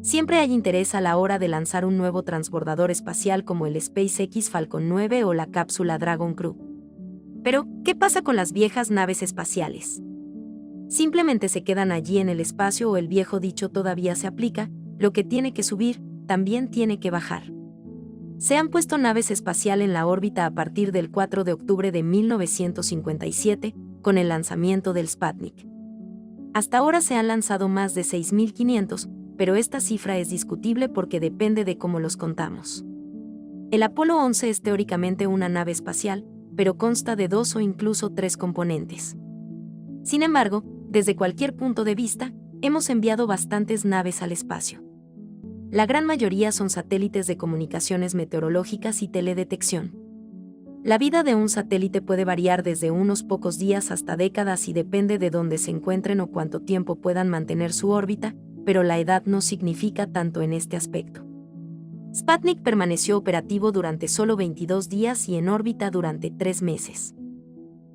Siempre hay interés a la hora de lanzar un nuevo transbordador espacial como el SpaceX Falcon 9 o la cápsula Dragon Crew. Pero, ¿qué pasa con las viejas naves espaciales? Simplemente se quedan allí en el espacio o el viejo dicho todavía se aplica, lo que tiene que subir, también tiene que bajar. Se han puesto naves espacial en la órbita a partir del 4 de octubre de 1957, con el lanzamiento del Sputnik. Hasta ahora se han lanzado más de 6.500, pero esta cifra es discutible porque depende de cómo los contamos. El Apolo 11 es teóricamente una nave espacial, pero consta de 2 o incluso 3 componentes. Sin embargo, desde cualquier punto de vista, hemos enviado bastantes naves al espacio. La gran mayoría son satélites de comunicaciones meteorológicas y teledetección. La vida de un satélite puede variar desde unos pocos días hasta décadas y depende de dónde se encuentren o cuánto tiempo puedan mantener su órbita, pero la edad no significa tanto en este aspecto. Sputnik permaneció operativo durante solo 22 días y en órbita durante 3 meses.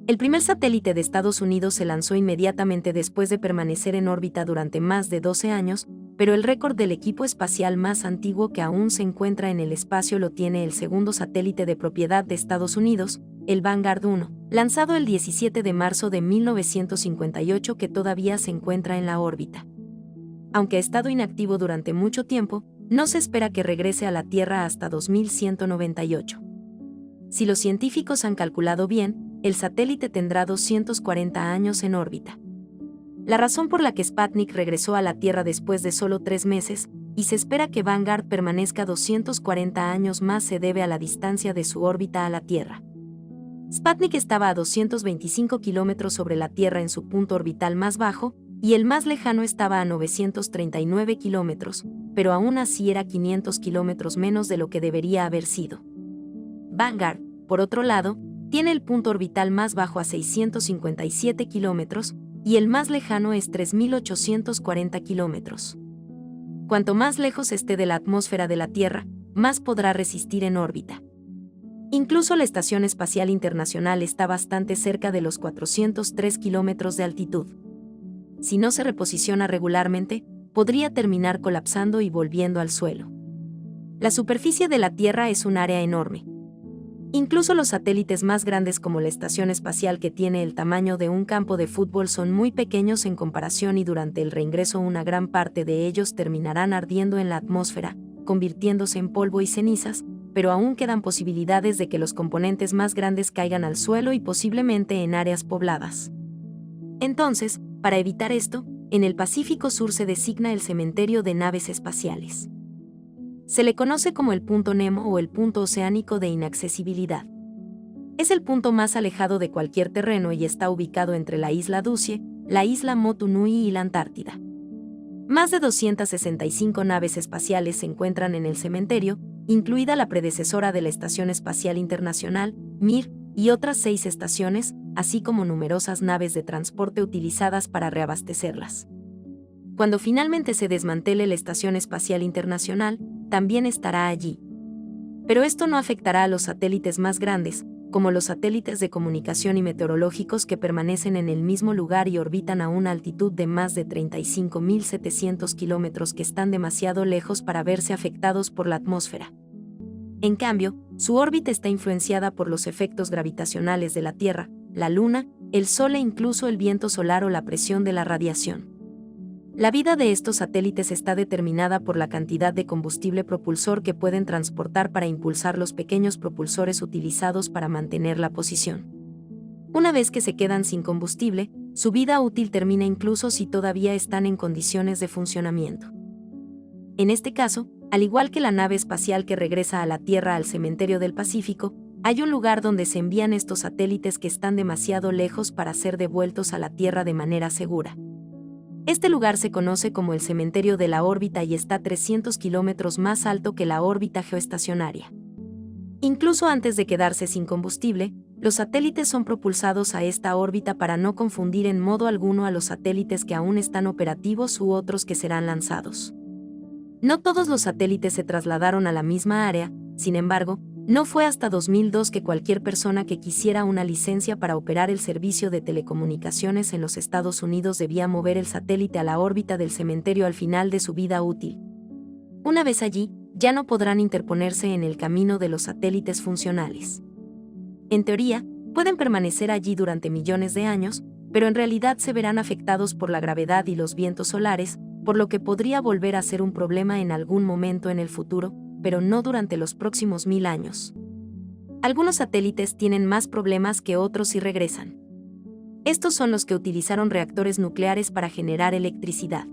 El primer satélite de Estados Unidos se lanzó inmediatamente después de permanecer en órbita durante más de 12 años, pero el récord del equipo espacial más antiguo que aún se encuentra en el espacio lo tiene el segundo satélite de propiedad de Estados Unidos, el Vanguard 1, lanzado el 17 de marzo de 1958 que todavía se encuentra en la órbita. Aunque ha estado inactivo durante mucho tiempo, no se espera que regrese a la Tierra hasta 2198. Si los científicos han calculado bien, el satélite tendrá 240 años en órbita. La razón por la que Sputnik regresó a la Tierra después de solo 3 meses, y se espera que Vanguard permanezca 240 años más se debe a la distancia de su órbita a la Tierra. Sputnik estaba a 225 kilómetros sobre la Tierra en su punto orbital más bajo, y el más lejano estaba a 939 kilómetros, pero aún así era 500 kilómetros menos de lo que debería haber sido. Vanguard, por otro lado, tiene el punto orbital más bajo a 657 kilómetros, y el más lejano es 3.840 kilómetros. Cuanto más lejos esté de la atmósfera de la Tierra, más podrá resistir en órbita. Incluso la Estación Espacial Internacional está bastante cerca de los 403 kilómetros de altitud. Si no se reposiciona regularmente, podría terminar colapsando y volviendo al suelo. La superficie de la Tierra es un área enorme. Incluso los satélites más grandes como la Estación Espacial que tiene el tamaño de un campo de fútbol son muy pequeños en comparación y durante el reingreso una gran parte de ellos terminarán ardiendo en la atmósfera, convirtiéndose en polvo y cenizas, pero aún quedan posibilidades de que los componentes más grandes caigan al suelo y posiblemente en áreas pobladas. Entonces, para evitar esto, en el Pacífico Sur se designa el cementerio de naves espaciales. Se le conoce como el punto Nemo o el punto oceánico de inaccesibilidad. Es el punto más alejado de cualquier terreno y está ubicado entre la isla Dushe, la isla Motu Nui y la Antártida. Más de 265 naves espaciales se encuentran en el cementerio, incluida la predecesora de la Estación Espacial Internacional, Mir, y otras 6 estaciones, así como numerosas naves de transporte utilizadas para reabastecerlas. Cuando finalmente se desmantele la Estación Espacial Internacional, también estará allí. Pero esto no afectará a los satélites más grandes, como los satélites de comunicación y meteorológicos que permanecen en el mismo lugar y orbitan a una altitud de más de 35.700 kilómetros que están demasiado lejos para verse afectados por la atmósfera. En cambio, su órbita está influenciada por los efectos gravitacionales de la Tierra, la Luna, el Sol e incluso el viento solar o la presión de la radiación. La vida de estos satélites está determinada por la cantidad de combustible propulsor que pueden transportar para impulsar los pequeños propulsores utilizados para mantener la posición. Una vez que se quedan sin combustible, su vida útil termina incluso si todavía están en condiciones de funcionamiento. En este caso, al igual que la nave espacial que regresa a la Tierra al cementerio del Pacífico, hay un lugar donde se envían estos satélites que están demasiado lejos para ser devueltos a la Tierra de manera segura. Este lugar se conoce como el cementerio de la órbita y está 300 kilómetros más alto que la órbita geoestacionaria. Incluso antes de quedarse sin combustible, los satélites son propulsados a esta órbita para no confundir en modo alguno a los satélites que aún están operativos u otros que serán lanzados. No todos los satélites se trasladaron a la misma área, sin embargo, no fue hasta 2002 que cualquier persona que quisiera una licencia para operar el servicio de telecomunicaciones en los Estados Unidos debía mover el satélite a la órbita del cementerio al final de su vida útil. Una vez allí, ya no podrán interponerse en el camino de los satélites funcionales. En teoría, pueden permanecer allí durante millones de años, pero en realidad se verán afectados por la gravedad y los vientos solares, por lo que podría volver a ser un problema en algún momento en el futuro, pero no durante los próximos 1000 años. Algunos satélites tienen más problemas que otros si regresan. Estos son los que utilizaron reactores nucleares para generar electricidad.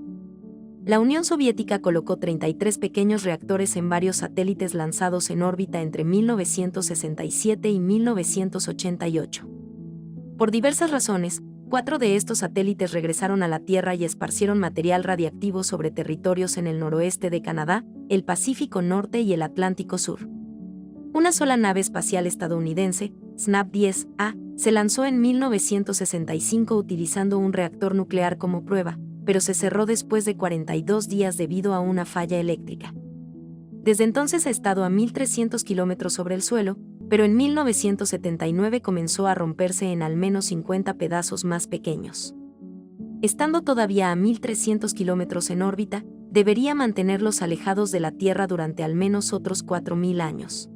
La Unión Soviética colocó 33 pequeños reactores en varios satélites lanzados en órbita entre 1967 y 1988. Por diversas razones, 4 de estos satélites regresaron a la Tierra y esparcieron material radiactivo sobre territorios en el noroeste de Canadá, el Pacífico Norte y el Atlántico Sur. Una sola nave espacial estadounidense, SNAP-10A, se lanzó en 1965 utilizando un reactor nuclear como prueba, pero se cerró después de 42 días debido a una falla eléctrica. Desde entonces ha estado a 1.300 kilómetros sobre el suelo, pero en 1979 comenzó a romperse en al menos 50 pedazos más pequeños. Estando todavía a 1.300 kilómetros en órbita, debería mantenerlos alejados de la Tierra durante al menos otros 4.000 años.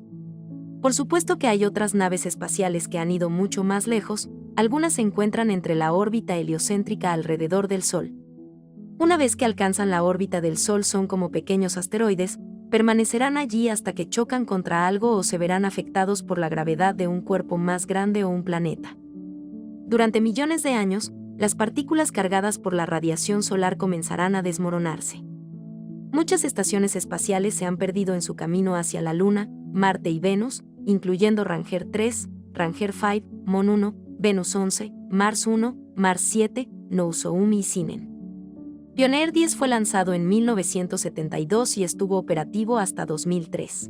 Por supuesto que hay otras naves espaciales que han ido mucho más lejos, algunas se encuentran entre la órbita heliocéntrica alrededor del Sol. Una vez que alcanzan la órbita del Sol son como pequeños asteroides, permanecerán allí hasta que chocan contra algo o se verán afectados por la gravedad de un cuerpo más grande o un planeta. Durante millones de años, las partículas cargadas por la radiación solar comenzarán a desmoronarse. Muchas estaciones espaciales se han perdido en su camino hacia la Luna, Marte y Venus, incluyendo Ranger 3, Ranger 5, Moon 1, Venus 11, Mars 1, Mars 7, Nouzoumy y Sinnen. Pioneer 10 fue lanzado en 1972 y estuvo operativo hasta 2003.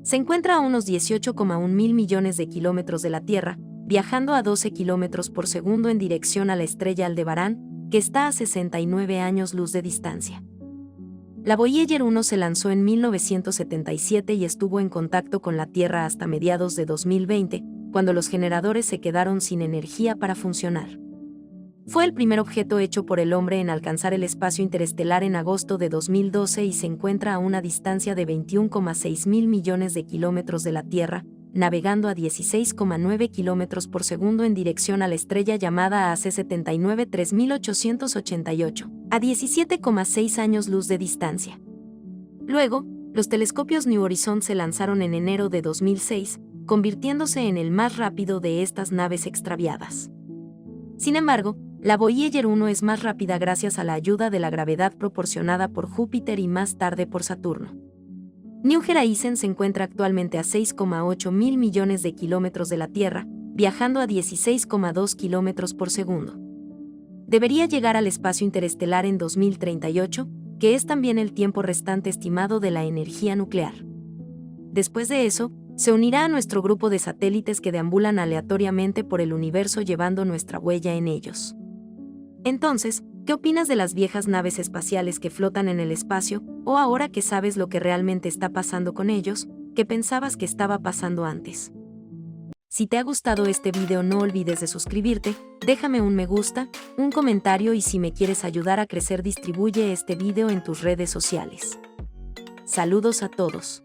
Se encuentra a unos 18,1 mil millones de kilómetros de la Tierra, viajando a 12 kilómetros por segundo en dirección a la estrella Aldebarán, que está a 69 años luz de distancia. La Voyager 1 se lanzó en 1977 y estuvo en contacto con la Tierra hasta mediados de 2020, cuando los generadores se quedaron sin energía para funcionar. Fue el primer objeto hecho por el hombre en alcanzar el espacio interestelar en agosto de 2012 y se encuentra a una distancia de 21,6 mil millones de kilómetros de la Tierra, navegando a 16,9 kilómetros por segundo en dirección a la estrella llamada AC79 3888, a 17,6 años luz de distancia. Luego, los telescopios New Horizons se lanzaron en enero de 2006, convirtiéndose en el más rápido de estas naves extraviadas. Sin embargo, la Voyager 1 es más rápida gracias a la ayuda de la gravedad proporcionada por Júpiter y más tarde por Saturno. New Horizons se encuentra actualmente a 6,8 mil millones de kilómetros de la Tierra, viajando a 16,2 kilómetros por segundo. Debería llegar al espacio interestelar en 2038, que es también el tiempo restante estimado de la energía nuclear. Después de eso, se unirá a nuestro grupo de satélites que deambulan aleatoriamente por el universo llevando nuestra huella en ellos. Entonces, ¿qué opinas de las viejas naves espaciales que flotan en el espacio, o ahora que sabes lo que realmente está pasando con ellos, que pensabas que estaba pasando antes? Si te ha gustado este video no olvides de suscribirte, déjame un me gusta, un comentario y si me quieres ayudar a crecer distribuye este video en tus redes sociales. Saludos a todos.